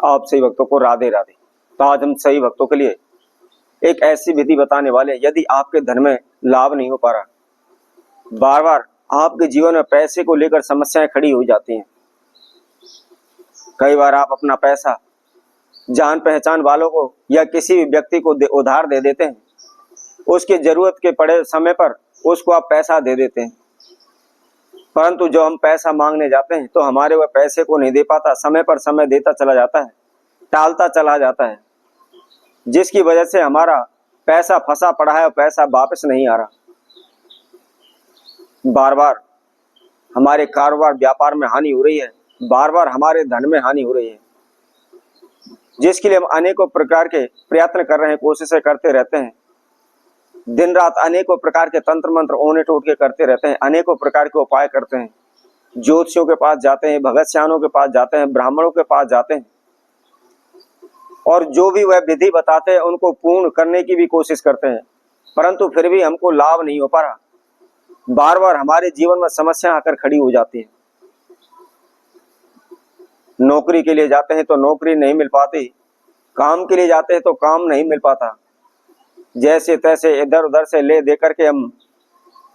आप सही भक्तों को राधे राधे। तो आज हम सही भक्तों के लिए एक ऐसी विधि बताने वाले हैं, यदि आपके धन में लाभ नहीं हो पा रहा, बार बार आपके जीवन में पैसे को लेकर समस्याएं खड़ी हो जाती हैं, कई बार आप अपना पैसा जान पहचान वालों को या किसी भी व्यक्ति को उधार दे देते हैं, उसकी जरूरत के पड़े समय पर उसको आप पैसा दे देते हैं, परंतु जो हम पैसा मांगने जाते हैं तो हमारे वह पैसे को नहीं दे पाता, समय पर समय देता चला जाता है, टालता चला जाता है, जिसकी वजह से हमारा पैसा फंसा पड़ा है और पैसा वापस नहीं आ रहा। बार बार हमारे कारोबार व्यापार में हानि हो रही है, बार बार हमारे धन में हानि हो रही है, जिसके लिए हम अनेकों प्रकार के प्रयत्न कर रहे हैं, कोशिशें करते रहते हैं, दिन रात अनेकों प्रकार के तंत्र मंत्र ओने टोटके करते रहते हैं, अनेकों प्रकार के उपाय करते हैं, ज्योतिषियों के पास जाते हैं, भगत सियानों के पास जाते हैं, ब्राह्मणों के पास जाते हैं, और जो भी वह विधि बताते हैं उनको पूर्ण करने की भी कोशिश करते हैं, परंतु फिर भी हमको लाभ नहीं हो पा रहा। बार बार हमारे जीवन में समस्या आकर खड़ी हो जाती है। नौकरी के लिए जाते हैं तो नौकरी नहीं मिल पाती, काम के लिए जाते हैं तो काम नहीं मिल पाता, जैसे तैसे इधर उधर से ले दे करके हम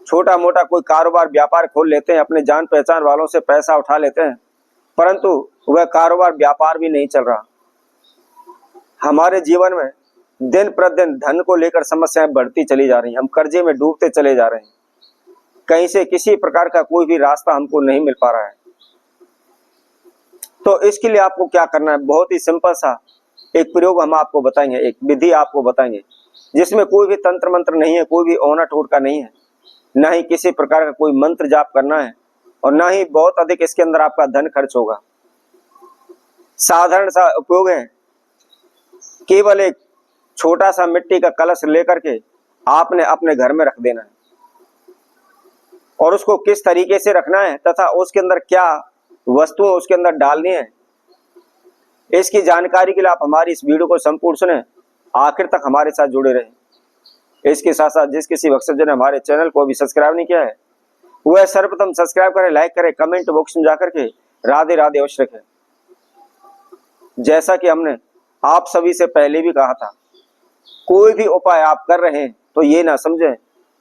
छोटा मोटा कोई कारोबार व्यापार खोल लेते हैं, अपने जान पहचान वालों से पैसा उठा लेते हैं, परंतु वह कारोबार व्यापार भी नहीं चल रहा। हमारे जीवन में दिन प्रतिदिन धन को लेकर समस्याएं बढ़ती चली जा रही हैं, हम कर्जे में डूबते चले जा रहे हैं, कहीं से किसी प्रकार का कोई भी रास्ता हमको नहीं मिल पा रहा है। तो इसके लिए आपको क्या करना है, बहुत ही सिंपल सा एक प्रयोग हम आपको बताएंगे, एक विधि आपको बताएंगे, जिसमें कोई भी तंत्र मंत्र नहीं है, कोई भी ओना टोटका नहीं है, ना ही किसी प्रकार का कोई मंत्र जाप करना है, और ना ही बहुत अधिक इसके अंदर आपका धन खर्च होगा। साधारण सा उपयोग है, केवल एक छोटा सा मिट्टी का कलश लेकर के आपने अपने घर में रख देना है, और उसको किस तरीके से रखना है तथा उसके अंदर क्या वस्तुएं उसके अंदर डालनी है, इसकी जानकारी के लिए आप हमारी इस वीडियो को संपूर्ण सुने, आखिर तक हमारे साथ जुड़े रहें। इसके साथ साथ जिस किसी भक्तजन ने हमारे चैनल को अभी सब्सक्राइब नहीं किया है, वह सर्वप्रथम सब्सक्राइब करें, लाइक करें, कमेंट बॉक्स में जाकर के राधे राधे अवश्य रखें। जैसा कि हमने आप सभी से पहले भी कहा था, कोई भी उपाय आप कर रहे हैं तो ये ना समझें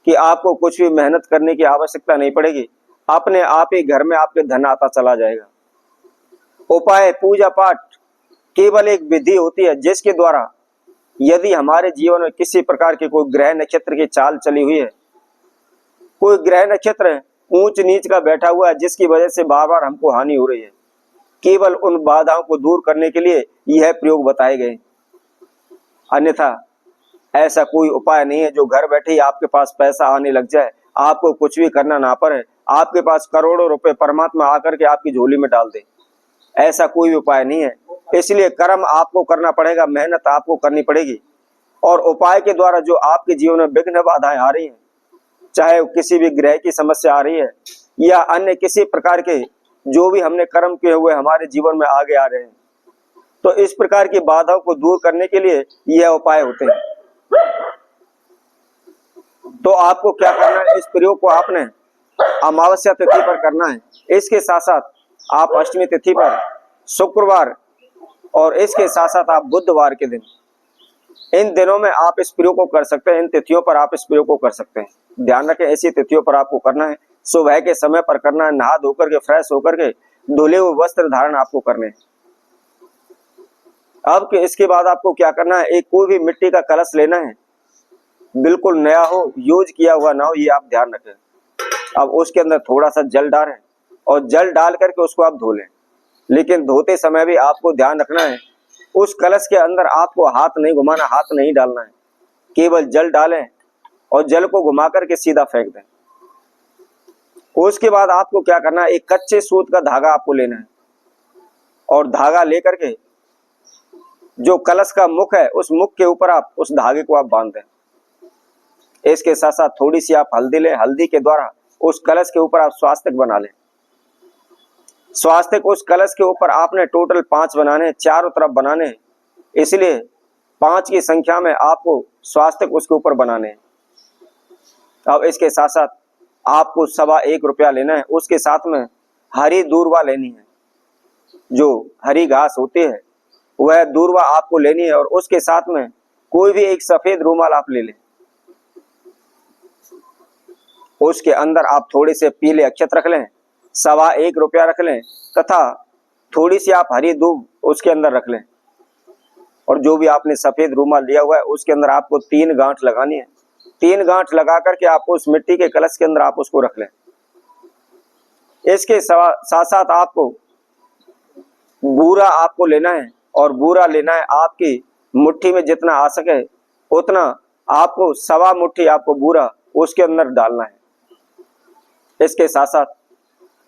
कि आपको कुछ भी मेहनत करने की आवश्यकता नहीं पड़ेगी, अपने आप ही घर में आपके धन आता चला जाएगा। उपाय पूजा पाठ केवल एक विधि होती है, जिसके द्वारा यदि हमारे जीवन में किसी प्रकार के कोई ग्रह नक्षत्र की चाल चली हुई है, कोई ग्रह नक्षत्र ऊंच नीच का बैठा हुआ है, जिसकी वजह से बार बार हमको हानि हो रही है, केवल उन बाधाओं को दूर करने के लिए यह प्रयोग बताए गए। अन्यथा ऐसा कोई उपाय नहीं है जो घर बैठे ही आपके पास पैसा आने लग जाए, आपको कुछ भी करना ना पड़े, आपके पास करोड़ों रुपए परमात्मा आकर के आपकी झोली में डाल दे। ऐसा कोई उपाय नहीं है। इसलिए कर्म आपको करना पड़ेगा, मेहनत आपको करनी पड़ेगी, और उपाय के द्वारा जो आपके जीवन में विघ्न बाधाएं आ रही हैं, चाहे किसी भी ग्रह की समस्या आ रही है या अन्य किसी प्रकार के जो भी हमने कर्म किए हुए हमारे जीवन में आगे आ रहे हैं, तो इस प्रकार की बाधाओं को दूर करने के लिए यह उपाय होते हैं। तो आपको क्या करना है, इस प्रयोग को आपने अमावस्या तिथि पर करना है, इसके साथ साथ आप अष्टमी तिथि पर, शुक्रवार, और इसके साथ साथ आप बुधवार के दिन, इन दिनों में आप इस प्रयोग को कर सकते हैं, इन तिथियों पर आप इस प्रयोग को कर सकते हैं। ध्यान रखें, ऐसी तिथियों पर आपको करना है, सुबह के समय पर करना है, नहा धोकर के फ्रेश होकर के धुले हुए वस्त्र धारण आपको करने हैं। अब इसके बाद आपको क्या करना है, एक कोई भी मिट्टी का कलश लेना है, बिल्कुल नया हो, यूज किया हुआ ना हो, ये आप ध्यान रखें। अब उसके अंदर थोड़ा सा जल डालें और जल डाल करके उसको आप धो लें, लेकिन धोते समय भी आपको ध्यान रखना है, उस कलश के अंदर आपको हाथ नहीं घुमाना, हाथ नहीं डालना है, केवल जल डालें और जल को घुमा करके सीधा फेंक दें। उसके बाद आपको क्या करना है, एक कच्चे सूत का धागा आपको लेना है, और धागा लेकर के जो कलश का मुख है, उस मुख के ऊपर आप उस धागे को आप बांध दें। इसके साथ साथ थोड़ी सी आप हल्दी लें, हल्दी के द्वारा उस कलश के ऊपर आप स्वास्तिक बना लें। स्वास्तिक उस कलश के ऊपर आपने टोटल 5 बनाने, चारों तरफ बनाने, इसलिए 5 की संख्या में आपको स्वास्तिक उसके ऊपर बनाने हैं। अब इसके साथ साथ आपको 1.25 रुपया लेना है, उसके साथ में हरी दूर्वा लेनी है, जो हरी घास होती है वह दूर्वा आपको लेनी है और उसके साथ में कोई भी एक सफेद रूमाल आप ले लें। उसके अंदर आप थोड़े से पीले अक्षत रख लें, 1.25 रुपया रख लें तथा थोड़ी सी आप हरी दूब उसके अंदर रख लें। और जो भी आपने सफेद रूमाल लिया हुआ है उसके अंदर आपको 3 गांठ लगानी है। 3 गांठ लगा करके आप उस मिट्टी के कलश के अंदर आप उसको रख लें। इसके साथ साथ आपको बूरा आपको लेना है और बूरा लेना है आपकी मुट्ठी में जितना आ सके उतना आपको 1.25 मुट्ठी आपको बूरा उसके अंदर डालना है। इसके साथ साथ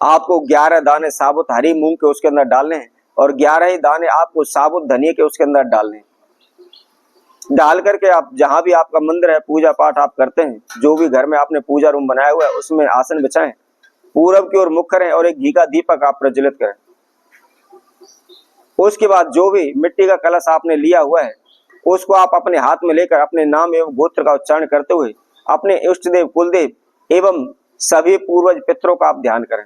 आपको 11 दाने साबुत हरी मूंग के उसके अंदर डालने हैं और 11 ही दाने आपको साबुत धनिया के उसके अंदर डालने हैं। डाल करके आप जहां भी आपका मंदिर है, पूजा पाठ आप करते हैं, जो भी घर में आपने पूजा रूम बनाया हुआ है उसमें आसन बिछाएं, पूरब की ओर मुख करें और एक घी का दीपक आप प्रज्वलित करें। उसके बाद जो भी मिट्टी का कलश आपने लिया हुआ है उसको आप अपने हाथ में लेकर अपने नाम एवं गोत्र का उच्चारण करते हुए अपने इष्ट देव, कुलदेव एवं सभी पूर्वज पितरों का आप ध्यान करें।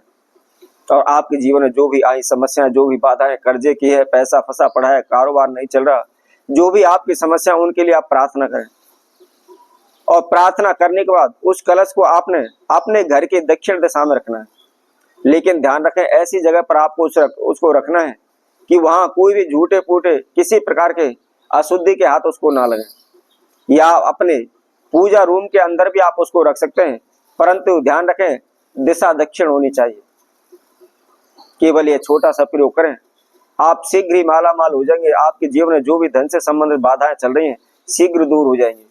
और आपके जीवन में जो भी आई समस्याएं, जो भी बाधाएं, कर्जे की है, पैसा फंसा पड़ा है, कारोबार नहीं चल रहा, जो भी आपकी समस्या उनके लिए आप प्रार्थना करें। और प्रार्थना करने के बाद उस कलश को आपने अपने घर के दक्षिण दिशा में रखना है। लेकिन ध्यान रखें ऐसी जगह पर आपको उसको रखना है कि वहां कोई भी झूठे फूटे किसी प्रकार के अशुद्धि के हाथ उसको ना लगे। या अपने पूजा रूम के अंदर भी आप उसको रख सकते हैं, परंतु ध्यान रखें दिशा दक्षिण होनी चाहिए। केवल ये छोटा सा प्रयोग करें, आप शीघ्र ही माला माल हो जाएंगे। आपके जीवन में जो भी धन से संबंधित बाधाएं चल रही हैं शीघ्र दूर हो जाएंगी।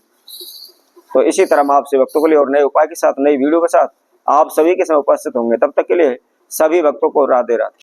तो इसी तरह हम आपसे भक्तों के लिए और नए उपाय के साथ, नई वीडियो के साथ आप सभी के समय उपस्थित होंगे। तब तक के लिए सभी भक्तों को राधे राधे।